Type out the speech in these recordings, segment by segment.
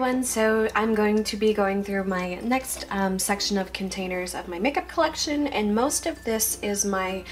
everyone, so I'm going to be going through my next section of containers of my makeup collection, and most of this is my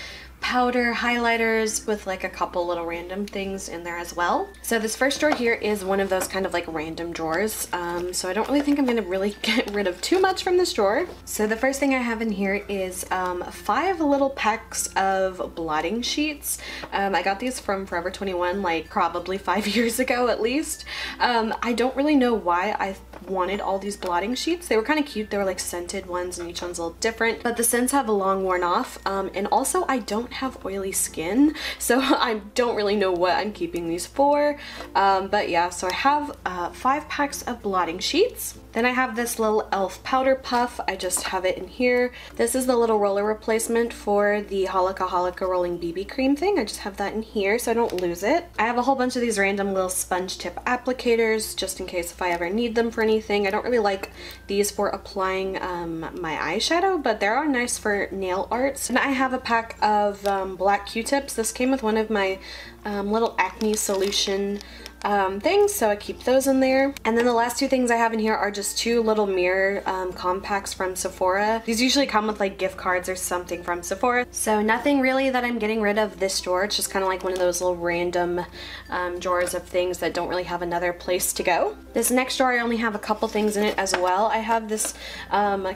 powder highlighters with like a couple little random things in there as well. So this first drawer here is one of those kind of like random drawers, so I don't really think I'm going to really get rid of too much from this drawer. So the first thing I have in here is 5 little packs of blotting sheets. I got these from Forever 21 like probably 5 years ago at least. I don't really know why I wanted all these blotting sheets. They were kind of cute. They were like scented ones and each one's a little different, but the scents have long worn off, and also I don't have oily skin, so I don't really know what I'm keeping these for, but yeah, so I have 5 packs of blotting sheets. Then I have this little e.l.f. powder puff. I just have it in here. This is the little roller replacement for the Halaka Halaka rolling BB cream thing. I just have that in here so I don't lose it. I have a whole bunch of these random little sponge tip applicators just in case if I ever need them for anything. I don't really like these for applying my eyeshadow, but they are nice for nail arts. And I have a pack of black Q-tips. This came with one of my little acne solution things, so I keep those in there. And then the last 2 things I have in here are just 2 little mirror compacts from Sephora. These usually come with like gift cards or something from Sephora, so nothing really that I'm getting rid of this drawer. It's just kind of like one of those little random drawers of things that don't really have another place to go. This next drawer, I only have a couple things in it as well. I have this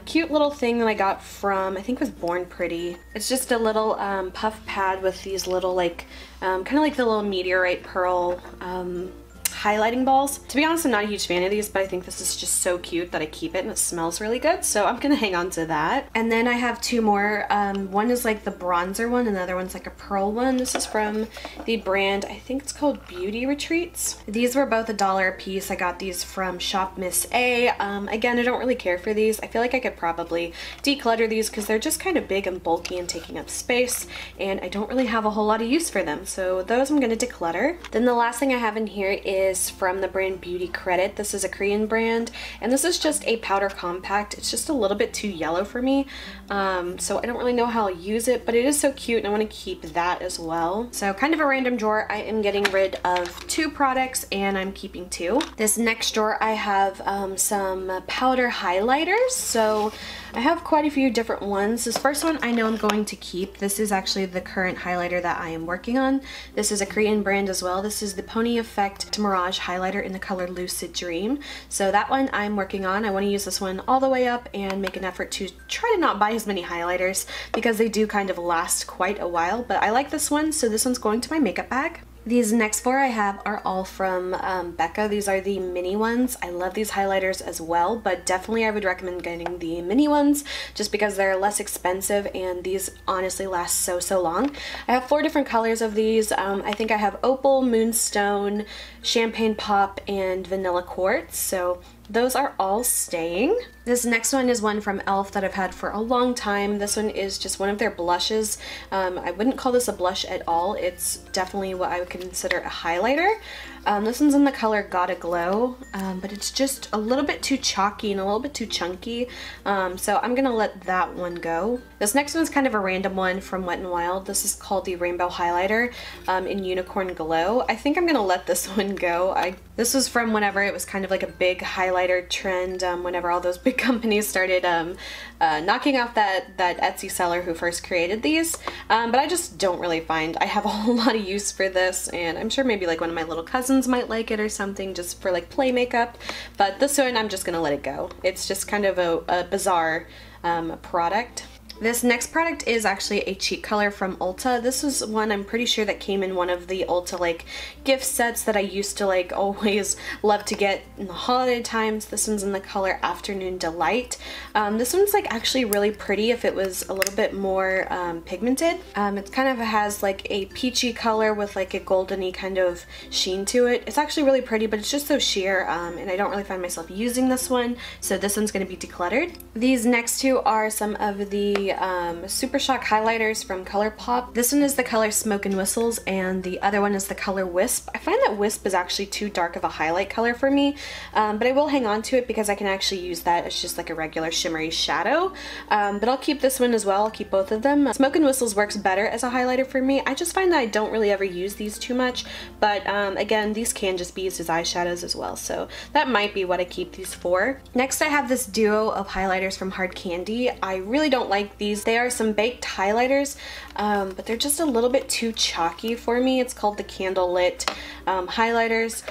cute little thing that I got from, I think it was Born Pretty. It's just a little puff pad with these little like kind of like the little meteorite pearl highlighting balls. To be honest, I'm not a huge fan of these, but I think this is just so cute that I keep it, and it smells really good, so I'm gonna hang on to that. And then I have 2 more. One is like the bronzer one, and the other one's like a pearl one. This is from the brand, I think it's called Beauty Retreats. These were both $1 a piece. I got these from Shop Miss A. Again, I don't really care for these. I feel like I could probably declutter these because they're just kind of big and bulky and taking up space, and I don't really have a whole lot of use for them, so those I'm gonna declutter. Then the last thing I have in here is from the brand Beauty Credit. This is a Korean brand, and this is just a powder compact. It's just a little bit too yellow for me, so I don't really know how I'll use it, but it is so cute and I want to keep that as well. So kind of a random drawer. I am getting rid of 2 products and I'm keeping 2. This next drawer I have some powder highlighters. So I have quite a few different ones. This first one I know I'm going to keep. This is actually the current highlighter that I am working on. This is a Korean brand as well. This is the Pony Effect Mirage highlighter in the color Lucid Dream. So that one I'm working on. I want to use this one all the way up and make an effort to try to not buy as many highlighters because they do kind of last quite a while, but I like this one, so this one's going to my makeup bag. These next 4 I have are all from Becca. These are the mini ones. I love these highlighters as well, but definitely I would recommend getting the mini ones just because they're less expensive and these honestly last so long. I have 4 different colors of these. I think I have Opal, Moonstone, Champagne Pop, and Vanilla Quartz, so those are all staying. This next one is one from e.l.f. that I've had for a long time. This one is just one of their blushes. I wouldn't call this a blush at all. It's definitely what I would consider a highlighter. This one's in the color Gotta Glow, but it's just a little bit too chalky and a little bit too chunky, so I'm gonna let that one go. This next one's kind of a random one from Wet n Wild. This is called the Rainbow Highlighter in Unicorn Glow. I think I'm gonna let this one go. This was from whenever it was kind of like a big highlighter trend, whenever all those big companies started knocking off that Etsy seller who first created these, but I just don't really find I have a whole lot of use for this, and I'm sure maybe like one of my little cousins might like it or something just for like play makeup, but this one I'm just gonna let it go. It's just kind of a bizarre product. This next product is actually a cheek color from Ulta. This is one I'm pretty sure that came in one of the Ulta like gift sets that I used to like always love to get in the holiday times. This one's in the color Afternoon Delight. This one's like actually really pretty if it was a little bit more pigmented. It kind of has like a peachy color with like a goldeny kind of sheen to it. It's actually really pretty, but it's just so sheer, and I don't really find myself using this one, so this one's going to be decluttered. These next 2 are some of the the Super Shock highlighters from ColourPop. This one is the color Smoke and Whistles, and the other one is the color Wisp. I find that Wisp is actually too dark of a highlight color for me, but I will hang on to it because I can actually use that as just like a regular shimmery shadow. But I'll keep this one as well. I'll keep both of them. Smoke and Whistles works better as a highlighter for me. I just find that I don't really ever use these too much, but again, these can just be used as eyeshadows as well, so that might be what I keep these for. Next, I have this duo of highlighters from Hard Candy. I really don't like these. They are some baked highlighters, but they're just a little bit too chalky for me. It's called the Candlelit highlighters.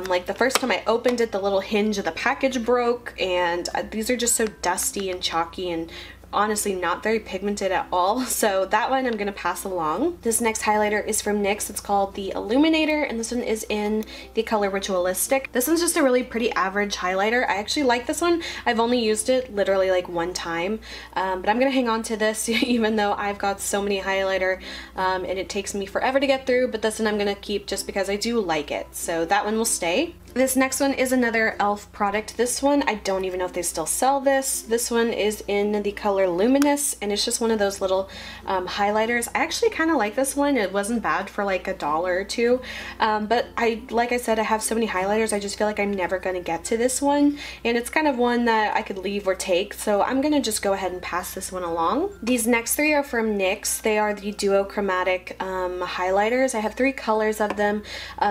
Like the first time I opened it, the little hinge of the package broke, and these are just so dusty and chalky and honestly not very pigmented at all, so that one I'm gonna pass along. This next highlighter is from NYX. It's called the Illuminator, and this one is in the color Ritualistic. This one's just a really pretty average highlighter. I actually like this one. I've only used it literally like one time, but I'm gonna hang on to this even though I've got so many highlighter and it takes me forever to get through, but this one I'm gonna keep just because I do like it, so that one will stay. This next one is another e.l.f. product. This one, I don't even know if they still sell this. This one is in the color Luminous, and it's just one of those little highlighters. I actually kind of like this one. It wasn't bad for like $1 or $2, but like I said, I have so many highlighters, I just feel like I'm never going to get to this one, and it's kind of one that I could leave or take, so I'm going to just go ahead and pass this one along. These next three are from NYX. They are the duochromatic highlighters. I have 3 colors of them.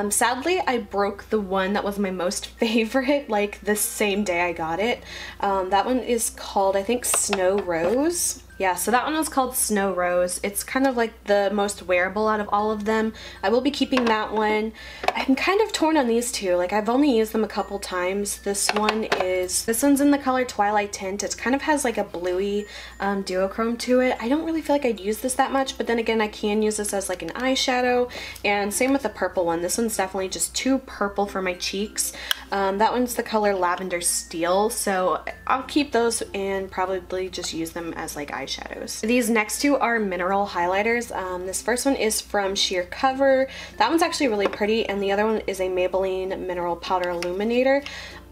Sadly, I broke the one that was my most favorite like the same day I got it. That one is called, I think, Snow Rose. Yeah, so that one was called Snow Rose. It's kind of like the most wearable out of all of them. I will be keeping that one. I'm kind of torn on these two. Like, I've only used them a couple times. This one's in the color Twilight Tint. It kind of has like a bluey duochrome to it. I don't really feel like I'd use this that much, but then again, I can use this as like an eyeshadow, and same with the purple one. This one's definitely just too purple for my cheeks. That one's the color Lavender Steel, so I'll keep those and probably just use them as like eyeshadows. These next two are mineral highlighters. This first one is from Sheer Cover. That one's actually really pretty, and the other one is a Maybelline Mineral Powder Illuminator.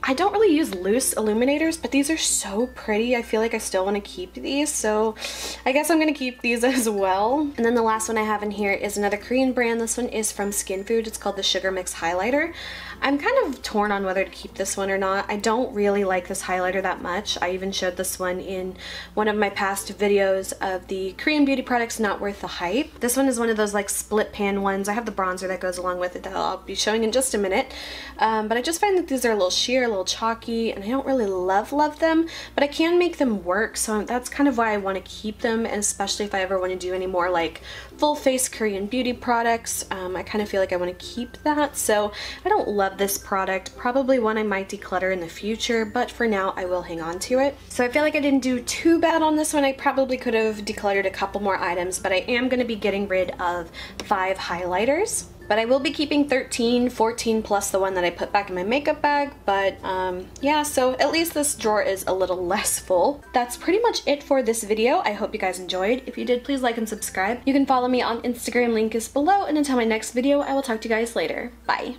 I don't really use loose illuminators, but these are so pretty. I feel like I still want to keep these, so I guess I'm going to keep these as well. And then the last one I have in here is another Korean brand. This one is from Skin Food. It's called the Sugar Mix Highlighter. I'm kind of torn on whether to keep this one or not. I don't really like this highlighter that much. I even showed this one in one of my past videos of the Korean beauty products not worth the hype. This one is one of those like split pan ones. I have the bronzer that goes along with it that I'll be showing in just a minute. But I just find that these are a little sheer, a little chalky, and I don't really love them, but I can make them work, so that's kind of why I want to keep them, and especially if I ever want to do any more like full face Korean beauty products, I kind of feel like I want to keep that. So I don't love this product, probably one I might declutter in the future, but for now I will hang on to it. So I feel like I didn't do too bad on this one. I probably could have decluttered a couple more items, but I am going to be getting rid of 5 highlighters. But I will be keeping 13, 14 plus the one that I put back in my makeup bag, but yeah, so at least this drawer is a little less full. That's pretty much it for this video. I hope you guys enjoyed. If you did, please like and subscribe. You can follow me on Instagram, link is below, and until my next video, I will talk to you guys later. Bye!